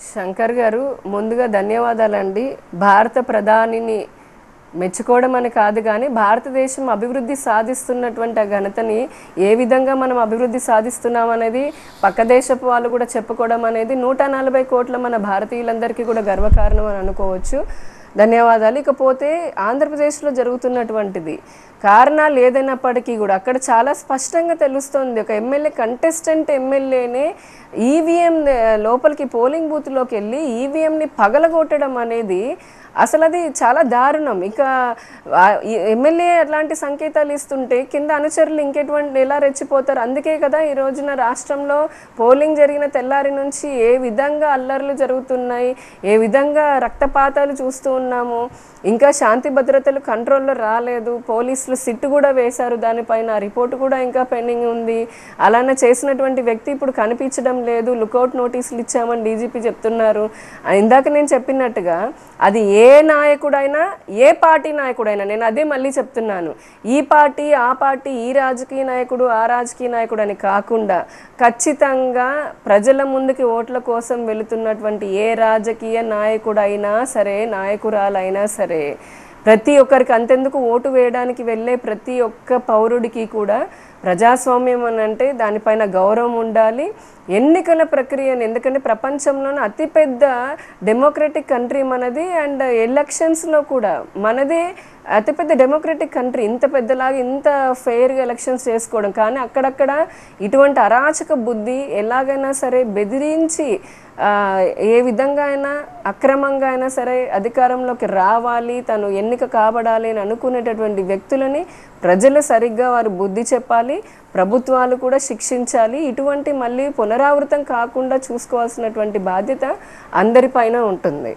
శంకర్ గారు ముందుగా ధన్యవాదాలండి. భారత ప్రధానిని మెచ్చుకోవడం అని కాదు కానీ భారతదేశం అభివృద్ధి సాధిస్తున్నటువంటి ఆ ఘనతని ఏ విధంగా మనం అభివృద్ధి సాధిస్తున్నాం అనేది పక్క దేశపు వాళ్ళు కూడా చెప్పుకోవడం అనేది 140 కోట్ల మన భారతీయులందరికీ కూడా గర్వకారణం అని అనుకోవచ్చు. ధన్యవాదాలు. ఇకపోతే ఆంధ్రప్రదేశ్లో జరుగుతున్నటువంటిది కారణాలు ఏదైనప్పటికీ కూడా అక్కడ చాలా స్పష్టంగా తెలుస్తుంది. ఒక ఎమ్మెల్యే కంటెస్టెంట్ ఎమ్మెల్యేనే ఈవీఎం లోపలికి పోలింగ్ బూత్లోకి వెళ్ళి ఈవీఎంని పగలగొట్టడం అనేది అసలు అది చాలా దారుణం. ఇక ఎమ్మెల్యే అట్లాంటి సంకేతాలు ఇస్తుంటే కింద అనుచరులు ఇంకెటువంటి ఎలా రెచ్చిపోతారు. అందుకే కదా ఈ రోజున రాష్ట్రంలో పోలింగ్ జరిగిన తెల్లారి నుంచి ఏ విధంగా అల్లర్లు జరుగుతున్నాయి, ఏ విధంగా రక్తపాతాలు చూస్తూ ఉన్నాము. ఇంకా శాంతి భద్రతలు కంట్రోల్లో రాలేదు. పోలీసులు సిట్టు కూడా వేశారు దానిపైన, రిపోర్టు కూడా ఇంకా పెండింగ్ ఉంది. అలానే చేసినటువంటి వ్యక్తి ఇప్పుడు కనిపించడం లేదు. లుకౌట్ నోటీసులు ఇచ్చామని డీజీపీ చెప్తున్నారు. ఇందాక నేను చెప్పినట్టుగా అది ఏ నాయకుడైనా ఏ పార్టీ నాయకుడైనా, నేను అదే మళ్ళీ చెప్తున్నాను, ఈ పార్టీ ఆ పార్టీ, ఈ రాజకీయ నాయకుడు ఆ రాజకీయ నాయకుడు అని కాకుండా ఖచ్చితంగా ప్రజల ముందుకి ఓట్ల కోసం వెళుతున్నటువంటి ఏ రాజకీయ నాయకుడైనా సరే, నాయకురాలైనా సరే, ప్రతి ఒక్కరికి అంతెందుకు ఓటు వేయడానికి వెళ్ళే ప్రతి ఒక్క పౌరుడికి కూడా ప్రజాస్వామ్యం అని అంటే దానిపైన గౌరవం ఉండాలి. ఎన్నికల ప్రక్రియను, ఎందుకంటే ప్రపంచంలోనే అతిపెద్ద డెమోక్రటిక్ కంట్రీ మనది. అండ్ ఎలక్షన్స్లో కూడా మనదే అతిపెద్ద డెమోక్రటిక్ కంట్రీ. ఇంత పెద్దలాగా ఇంత ఫెయిర్గా ఎలక్షన్స్ చేసుకోవడం, కానీ అక్కడక్కడ ఇటువంటి అరాచక బుద్ధి ఎలాగైనా సరే బెదిరించి ఏ విధంగా అయినా అక్రమంగా అయినా సరే అధికారంలోకి రావాలి, తను ఎన్నిక కాబడాలి అని అనుకునేటటువంటి వ్యక్తులని ప్రజలు సరిగ్గా వారు బుద్ధి చెప్పాలి, ప్రభుత్వాలు కూడా శిక్షించాలి. ఇటువంటి మళ్ళీ పునరావృతం కాకుండా చూసుకోవాల్సినటువంటి బాధ్యత అందరిపైన ఉంటుంది.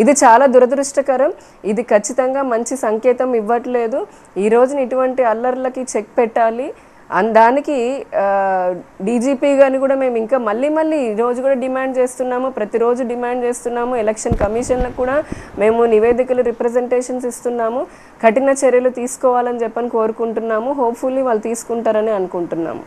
ఇది చాలా దురదృష్టకరం. ఇది ఖచ్చితంగా మంచి సంకేతం ఇవ్వట్లేదు. ఈ రోజున ఇటువంటి అల్లర్లకి చెక్ పెట్టాలి. దానికి డీజీపీ గారిని కూడా మేము ఇంకా మళ్ళీ ఈరోజు కూడా డిమాండ్ చేస్తున్నాము, ప్రతిరోజు డిమాండ్ చేస్తున్నాము. ఎలక్షన్ కమిషన్లకు కూడా మేము నివేదికలు రిప్రజెంటేషన్స్ ఇస్తున్నాము. కఠిన చర్యలు తీసుకోవాలని చెప్పని కోరుకుంటున్నాము. హోప్ఫుల్లీ వాళ్ళు తీసుకుంటారని అనుకుంటున్నాము.